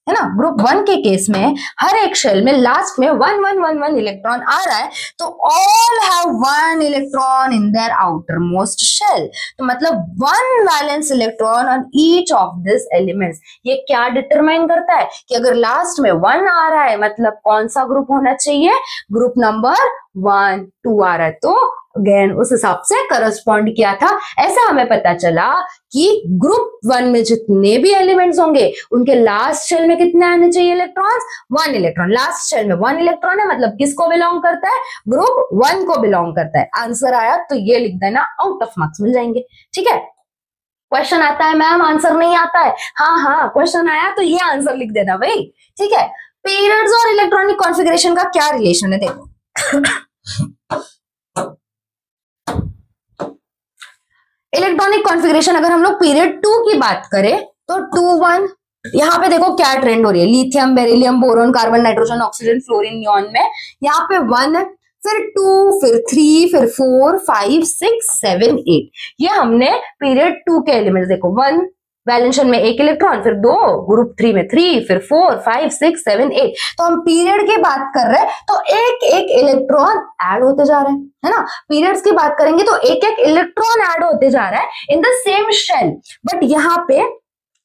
है ना। ग्रुप 1 के केस में हर एक शेल में लास्ट में 1 1 1 1 इलेक्ट्रॉन आ रहा है, तो all have 1 electron in their outermost shell, तो मतलब 1 valence electron on each of this elements. ये क्या डिटरमाइन करता है कि अगर लास्ट में 1 आ रहा है मतलब कौन सा ग्रुप होना चाहिए? ग्रुप नंबर 1 2 आ रहा है, तो अगेन उस हिसाब से करस्पॉन्ड किया था। ऐसा हमें पता चला कि ग्रुप 1 में जितने भी एलिमेंट्स होंगे उनके लास्ट शेल में कितने आने चाहिए इलेक्ट्रॉन्स? 1 इलेक्ट्रॉन। लास्ट शेल में 1 इलेक्ट्रॉन है मतलब किसको बिलोंग करता है? ग्रुप 1 को बिलोंग करता है। आंसर आया तो ये लिख देना, आउट ऑफ मार्क्स मिल जाएंगे। ठीक है, क्वेश्चन आता है मैम आंसर नहीं आता है, हाँ क्वेश्चन आया तो ये आंसर लिख देना भाई। ठीक है, पीरियड्स और इलेक्ट्रॉनिक कॉन्फ़िगरेशन का क्या रिलेशन है देखो। इलेक्ट्रॉनिक कॉन्फ़िगरेशन अगर हम लोग पीरियड 2 की बात करें तो 2 1, यहाँ पे देखो क्या ट्रेंड हो रही है, lithium, beryllium, boron, carbon, nitrogen, oxygen, fluorine, neon में यहाँ पे 1 है, फिर 2, फिर 3, फिर 4, 5, 6, 7, 8। ये हमने पीरियड 2 के एलिमेंट्स देखो, 1 वैलेंस शेल में 1 इलेक्ट्रॉन, फिर 2, ग्रुप 3 में 3, फिर 4, 5, 6, 7, 8। तो हम पीरियड की बात कर रहे हैं तो एक एक इलेक्ट्रॉन ऐड होते जा रहे हैं, है ना। पीरियड्स की बात करेंगे तो एक एक इलेक्ट्रॉन ऐड होते जा रहा है in the same shell, but यहाँ पे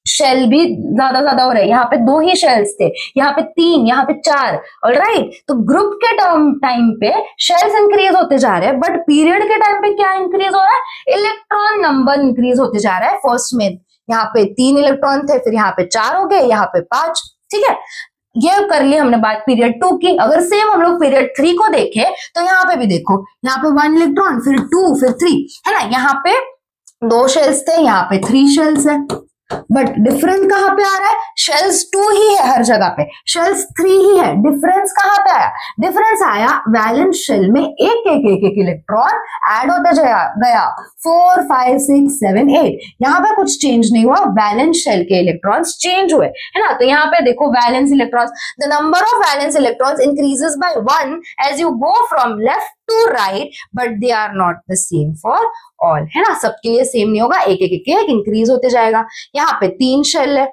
शेल भी ज्यादा हो रहे हैं। यहाँ पे 2 ही शेल्स थे, यहाँ पे 3, यहाँ पे 4। ऑलराइट, तो ग्रुप के टाइम पे शेल्स इंक्रीज होते जा रहे हैं, बट पीरियड के टाइम पे क्या इंक्रीज हो रहा है? इलेक्ट्रॉन नंबर इंक्रीज होते जा रहा है। फर्स्ट में यहाँ पे 3 इलेक्ट्रॉन थे, फिर यहाँ पे 4 हो गए, यहाँ पे 5। ठीक है, ये कर ली हमने बात पीरियड 2 की। अगर सेम हम लोग पीरियड 3 को देखें तो यहाँ पे भी देखो, यहाँ पे 1 इलेक्ट्रॉन, फिर 2, फिर 3, है ना। यहाँ पे 2 शेल्स थे, यहाँ पे 3 शेल्स है, बट डिफरेंस कहां पे आ रहा है? शेल्स 2 ही है हर जगह पे, शेल्स 3 ही है। डिफरेंस कहां पे आया? डिफरेंस आया वैलेंस शेल में एक इलेक्ट्रॉन ऐड होते गया 4 5 6 7 8। यहाँ पे कुछ चेंज नहीं हुआ, वैलेंस शेल के इलेक्ट्रॉन्स चेंज हुए, है ना। तो यहाँ पे देखो valence electrons, the number of valence electrons increases by 1 as you go from left to right, but they are not the same for all, है ना। सबके लिए सेम नहीं होगा, एक इंक्रीज होते जाएगा। यहाँ पे 3 शेल है,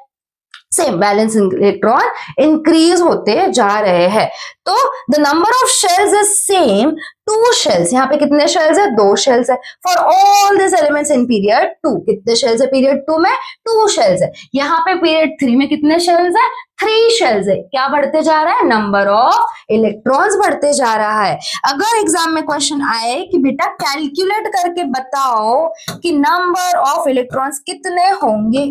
सेम वैलेंस इलेक्ट्रॉन इंक्रीज होते जा रहे हैं। तो the number of shells is same, 2 shells. यहाँ पे कितने शेल्स है? 2 शेल्स है for all this elements in period 2। कितने शेल्स है पीरियड 2 में? 2 शेल्स है। यहाँ पे पीरियड 3 में कितने शेल्स है? 3 शेल्स है। क्या बढ़ते जा रहा है? नंबर ऑफ इलेक्ट्रॉन्स बढ़ते जा रहा है। अगर एग्जाम में क्वेश्चन आए कि बेटा कैलकुलेट करके बताओ कि नंबर ऑफ इलेक्ट्रॉन्स कितने होंगे,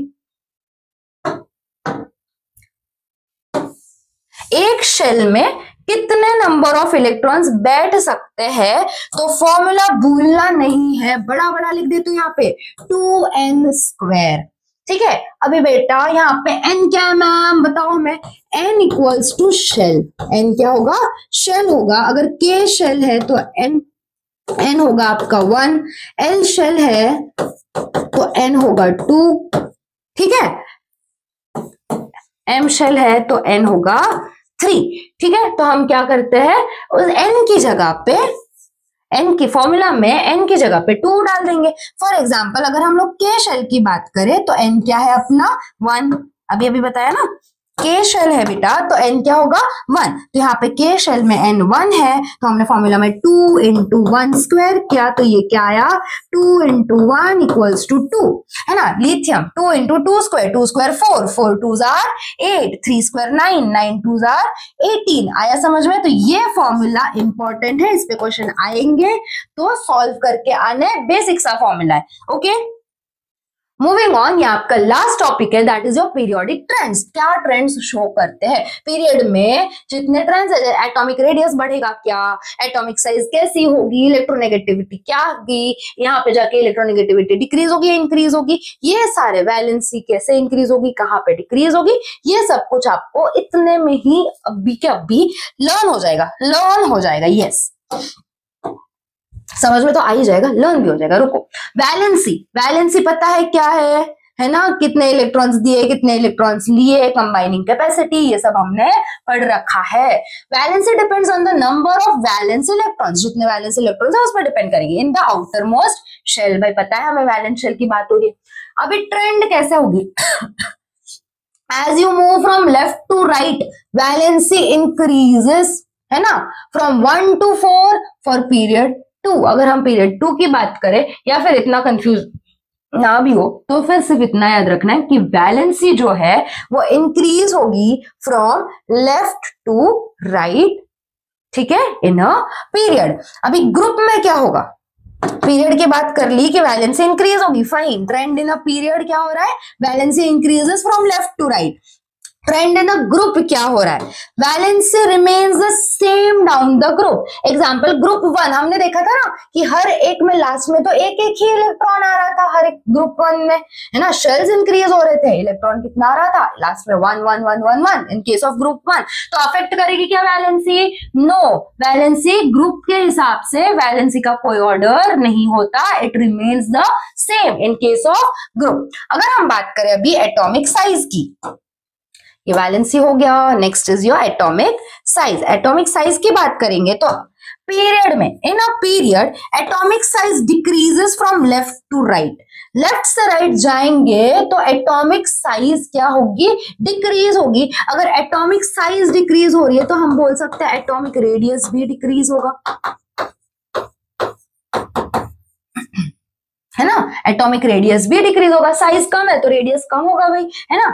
एक शेल में कितने नंबर ऑफ इलेक्ट्रॉन्स बैठ सकते हैं, तो फॉर्मूला भूलना नहीं है, बड़ा बड़ा लिख देते हो यहाँ पे 2n²। ठीक है, अभी बेटा यहाँ पे n क्या है मैम बताओ हमें? n equals to shell. n क्या होगा? शेल होगा। अगर k शेल है तो n होगा आपका 1, l शेल है तो n होगा 2, ठीक है, m शेल है तो n होगा 3। ठीक है, तो हम क्या करते हैं, उस n की जगह पे, n की फॉर्मूला में n की जगह पे 2 डाल देंगे। फॉर एग्जांपल अगर हम लोग k शेल की बात करें तो n क्या है अपना? 1। अभी बताया ना, k शेल है बेटा तो n क्या होगा? 1। तो यहाँ पे k शेल में n 1 है, तो हमने फॉर्मूला में 2 × 1² किया, तो ये क्या आया? 2 × 1 इक्वल्स टू 2, है ना। Lithium 2 × 2², 2² 4, 4 2s are 8, 3² 9, 9 2s are 18। आया समझ में? तो ये फॉर्मूला इंपॉर्टेंट है, इस पे क्वेश्चन आएंगे तो सॉल्व करके आने, बेसिक सा फॉर्मूला है। ओके, मूविंग ऑन, ये आपका लास्ट टॉपिक है, that is your periodic trends. क्या ट्रेंड्स शो करते हैं पीरियड में? जितने ट्रेंड्स है, एटॉमिक रेडियस बढ़ेगा क्या, एटॉमिक साइज कैसी होगी, इलेक्ट्रोनेगेटिविटी क्या होगी, यहाँ पे जाके इलेक्ट्रोनेगेटिविटी डिक्रीज होगी इंक्रीज होगी, ये सारे, वैलेंसी कैसे इंक्रीज होगी, कहाँ पे डिक्रीज होगी, ये सब कुछ आपको इतने में ही अभी के अभी लर्न हो जाएगा। यस, समझ में तो आ ही जाएगा, लर्न भी हो जाएगा। रुको, वैलेंसी पता है क्या है ना? कितने इलेक्ट्रॉन्स दिए, कितने इलेक्ट्रॉन्स लिए, कंबाइनिंग कैपेसिटी, ये सब हमने पढ़ रखा है। Valency depends on the number of valence electrons, जितने वैलेंस इलेक्ट्रॉन्स है उस पर डिपेंड करेगी। In the outermost shell, भाई पता है हमें वैलेंस शेल की बात हो रही है। अभी ट्रेंड कैसे होगी? As you move from left to right, valency increases, है ना, फ्रॉम 1 to 4 फॉर पीरियड 2। अगर हम पीरियड 2 की बात करें, या फिर इतना कंफ्यूज ना भी हो तो फिर सिर्फ इतना याद रखना है कि वैलेंसी जो है वो इंक्रीज होगी फ्रॉम लेफ्ट टू राइट, ठीक है, इन अ पीरियड। अभी ग्रुप में क्या होगा? पीरियड की बात कर ली कि वैलेंसी इंक्रीज होगी, fine. Trend in a period क्या हो रहा है? Valency increases from left to right. Trend in a group क्या हो रहा है? Valency remains the same down the group. Example group 1 हमने देखा था ना कि हर एक में लास्ट में तो एक एक ही इलेक्ट्रॉन आ रहा था हर एक ग्रुप 1 में, है ना, शेल्स इंक्रीज हो रहे थे, इलेक्ट्रॉन कितना आ रहा था लास्ट में? 1 1 1 1 1 इन केस ऑफ ग्रुप 1। तो अफेक्ट करेगी क्या वैलेंसी? नो, वैलेंसी ग्रुप के हिसाब से वैलेंसी का कोई ऑर्डर नहीं होता, it remains the same in case of group. अगर हम बात करें अभी एटॉमिक साइज की, ये वैलेंसी हो गया, next is your atomic size. Atomic size की बात करेंगे तो पीरियड में, in a period atomic size decreases from left to right. Left से राइट जाएंगे तो एटॉमिक साइज क्या होगी? डिक्रीज होगी। अगर एटॉमिक साइज डिक्रीज हो रही है तो हम बोल सकते हैं एटॉमिक रेडियस भी डिक्रीज होगा, है ना, एटॉमिक रेडियस भी डिक्रीज होगा। साइज कम है तो रेडियस कम होगा भाई, है ना।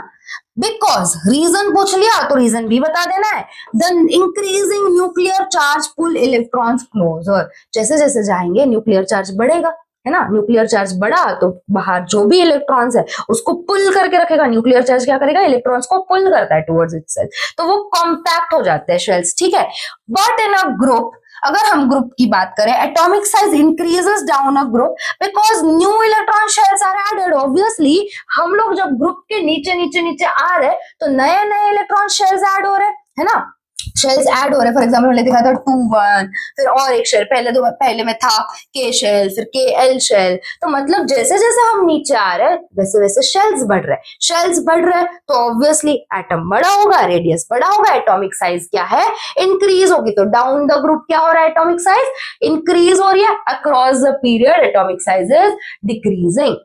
बिकॉज, रीजन पूछ लिया तो रीजन भी बता देना है। The increasing nuclear charge pull electrons closer. जैसे जैसे जाएंगे न्यूक्लियर चार्ज बढ़ेगा, है ना, न्यूक्लियर चार्ज बढ़ा तो बाहर जो भी इलेक्ट्रॉन्स है उसको पुल करके रखेगा। न्यूक्लियर चार्ज क्या करेगा? इलेक्ट्रॉन्स को पुल करता है टुवर्ड्स इटसेल्फ, तो वो कॉम्पैक्ट हो जाते हैं शेल्स, ठीक है। बट इन अ ग्रुप, अगर हम ग्रुप की बात करें, atomic size increases down a group because new electron shells are added. Obviously हम लोग जब ग्रुप के नीचे नीचे नीचे आ रहे तो नए नए इलेक्ट्रॉन शेल्स ऐड हो रहे, है ना, शेल्स ऐड हो रहे। फॉर एग्जाम्पल हमने देखा था 2 1, फिर और एक शेल, पहले में था के शेल, फिर के एल शेल। तो मतलब जैसे जैसे हम नीचे आ रहे हैं वैसे वैसे शेल्स बढ़ रहे, शेल्स बढ़ रहे तो ऑब्वियसली एटम बड़ा होगा, रेडियस बड़ा होगा, एटॉमिक साइज क्या है? इंक्रीज होगी। तो डाउन द ग्रुप क्या हो रहा है? एटॉमिक साइज इंक्रीज हो रही है। Across the period atomic size is decreasing.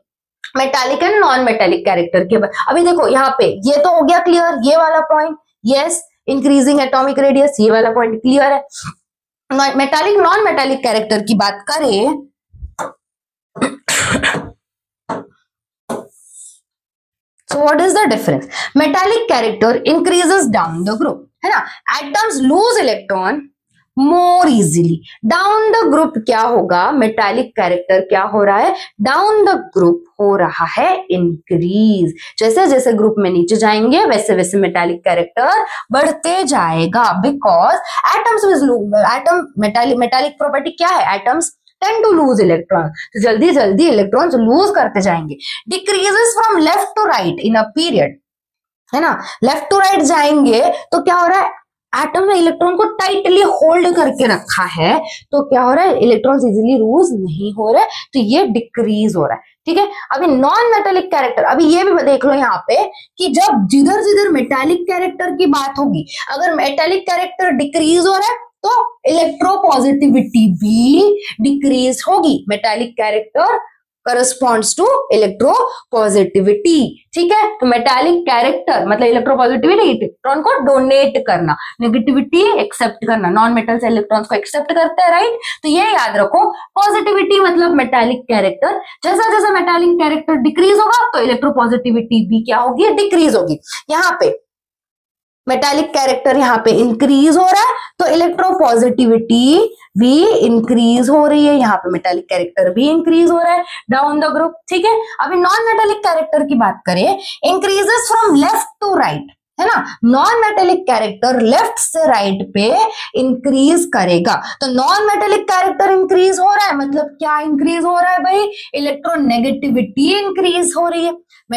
Metallic and non metallic character के अभी देखो यहाँ पे ये तो हो गया क्लियर, ये वाला point, yes, increasing atomic radius, ये वाला पॉइंट क्लियर है। मेटालिक नॉन मेटालिक कैरेक्टर की बात करें so what is the difference? Metallic character increases down the group, है ना, atoms lose electron more easily. Down the group क्या होगा? मेटालिक कैरेक्टर क्या हो रहा है? डाउन द ग्रुप हो रहा है इंक्रीज। जैसे जैसे ग्रुप में नीचे जाएंगे वैसे वैसे मेटालिक कैरेक्टर बढ़ते जाएगा। Because atoms atom metallic property क्या है? Atoms tend to lose electron, तो जल्दी जल्दी इलेक्ट्रॉन्स लूज करते जाएंगे। Decreases from left to right in a period, है ना, लेफ्ट टू राइट जाएंगे तो क्या हो रहा है? एटम ने इलेक्ट्रॉन को टाइटली होल्ड करके रखा है, तो क्या हो रहा है? इलेक्ट्रॉन्स इजीली लूज नहीं हो रहे, तो ये डिक्रीज हो रहा है, ठीक है। अभी नॉन मेटालिक कैरेक्टर, अभी ये भी देख लो यहाँ पे कि जब जिधर जिधर मेटालिक कैरेक्टर की बात होगी, अगर मेटालिक कैरेक्टर डिक्रीज हो रहा है तो इलेक्ट्रोपॉजिटिविटी भी डिक्रीज होगी। Metallic character corresponds to electropositivity, ठीक है। तो मेटालिक कैरेक्टर मतलब इलेक्ट्रोपॉजिटिविटी, इलेक्ट्रॉन को डोनेट करना, नेगेटिविटी एक्सेप्ट करना, नॉन मेटल से इलेक्ट्रॉन्स को एक्सेप्ट करते हैं, राइट। तो ये याद रखो, पॉजिटिविटी मतलब मेटालिक कैरेक्टर, जैसा जैसा मेटालिक कैरेक्टर डिक्रीज होगा तो इलेक्ट्रोपॉजिटिविटी भी क्या होगी? डिक्रीज होगी। यहाँ पे मेटालिक कैरेक्टर यहाँ पे इंक्रीज हो रहा है तो इलेक्ट्रोपॉजिटिविटी भी इंक्रीज हो रही है, यहाँ पे मेटालिक कैरेक्टर भी इंक्रीज हो रहा है डाउन द ग्रुप। ठीक है, अभी नॉन मेटालिक कैरेक्टर की बात करें, increases from left to right, है ना। नॉन मेटेलिक कैरेक्टर लेफ्ट से राइट पे इंक्रीज करेगा, तो नॉन मेटेलिक कैरेक्टर इंक्रीज हो रहा है, मतलब क्या इंक्रीज हो रहा है भाई, इलेक्ट्रोनेगेटिविटी इंक्रीज हो रही है।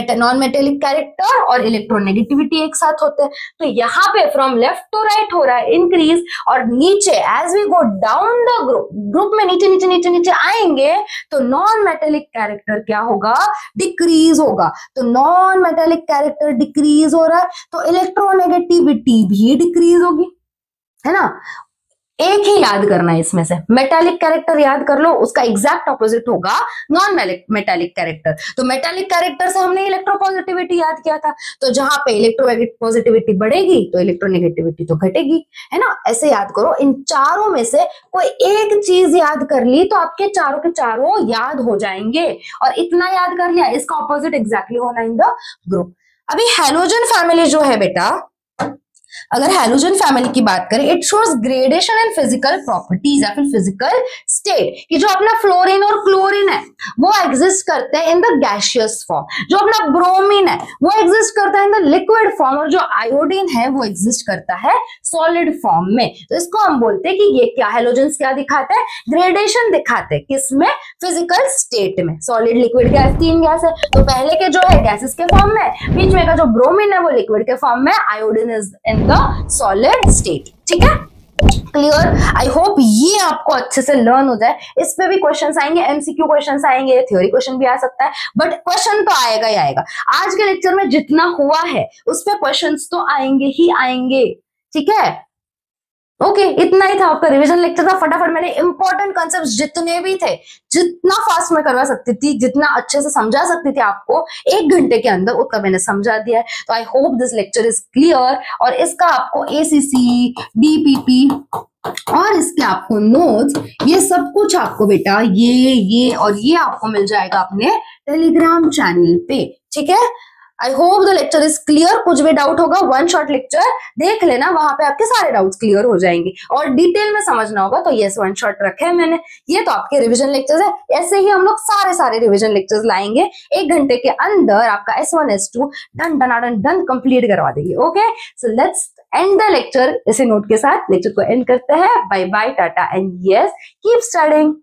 नॉन मेटेलिक कैरेक्टर और इलेक्ट्रोनेगेटिविटी एक साथ होते हैं, तो यहाँ पे फ्रॉम लेफ्ट टू राइट हो रहा है इंक्रीज, और नीचे as we go down the group में नीचे नीचे नीचे नीचे आएंगे तो नॉन मेटेलिक कैरेक्टर क्या होगा, डिक्रीज होगा। तो नॉन मेटेलिक कैरेक्टर डिक्रीज हो रहा है तो इलेक्ट्रोनेगेटिविटी भी डिक्रीज होगी, है ना। एक ही याद करना है इसमें से, मेटालिक कैरेक्टर याद कर लो, उसका एग्जैक्ट ऑपोजिट होगा नॉन मेटालिक कैरेक्टर। तो मेटालिक कैरेक्टर से हमने इलेक्ट्रोपॉजिटिविटी याद किया था, तो जहां पे इलेक्ट्रोपॉजिटिविटी बढ़ेगी तो इलेक्ट्रोनेगेटिविटी तो घटेगी, है ना। ऐसे याद करो, इन चारों में से कोई एक चीज याद कर ली तो आपके चारों के चारों याद हो जाएंगे, और इतना याद कर लिया, इसका ऑपोजिट एग्जैक्टली होना इन द ग्रुप। अभी हैलोजन फैमिली जो है बेटा, अगर हैलोजन फैमिली की बात करें, it shows gradation and physical properties या फिर फिजिकल स्टेट, कि जो अपना फ्लोरीन और क्लोरीन है वो एग्जिस्ट करते हैं इन द गैसियस फॉर्म, जो अपना ब्रोमीन है वो एग्जिस्ट करता है इन द लिक्विड फॉर्म, और जो आयोडीन है वो एग्जिस्ट करता है सॉलिड फॉर्म में। तो इसको हम बोलते हैं कि ये क्या हैलोजन क्या दिखाते हैं, ग्रेडेशन दिखाते हैं, किसमें, फिजिकल स्टेट में। सॉलिड लिक्विड गैस, तीन गैस है, तो पहले के जो है गैसेस के फॉर्म में, बीच में का जो ब्रोमीन है वो लिक्विड के फॉर्म में, iodine is in the solid state. ठीक है, क्लियर। आई होप ये आपको अच्छे से लर्न हो जाए। इस पे भी क्वेश्चंस आएंगे, एमसीक्यू क्वेश्चंस आएंगे, थ्योरी क्वेश्चन भी आ सकता है, बट क्वेश्चन तो आएगा ही आएगा। आज के लेक्चर में जितना हुआ है उस पे क्वेश्चंस तो आएंगे ही आएंगे। ठीक है, ओके, इतना ही था आपका रिवीजन लेक्चर था। फटाफट मैंने इंपॉर्टेंट कॉन्सेप्ट्स जितने भी थे, जितना फास्ट में करवा सकती थी, जितना अच्छे से समझा सकती थी आपको 1 घंटे के अंदर, उतना मैंने समझा दिया है। तो I hope this lecture is clear, और इसका आपको एसीसी, डीपीपी और इसके आपको नोट्स, ये सब कुछ आपको बेटा ये और ये आपको मिल जाएगा अपने टेलीग्राम चैनल पे। ठीक है, I hope the lecture is clear. कुछ भी डाउट होगा, वन शॉट लेक्चर देख लेना, वहां पे आपके सारे डाउट्स क्लियर हो जाएंगे। और डिटेल में समझना होगा तो यस, वन शॉट रखे हैं मैंने। ये तो आपके रिवीजन लेक्चर्स है, ऐसे ही हम लोग सारे रिवीजन लेक्चर्स लाएंगे। 1 घंटे के अंदर आपका S1 S2 डन कंप्लीट करवा देंगे। Okay, so let's end the lecture. इसे नोट के साथ लेक्चर को एंड करते हैं। Bye bye, ta-ta and yes, keep studying.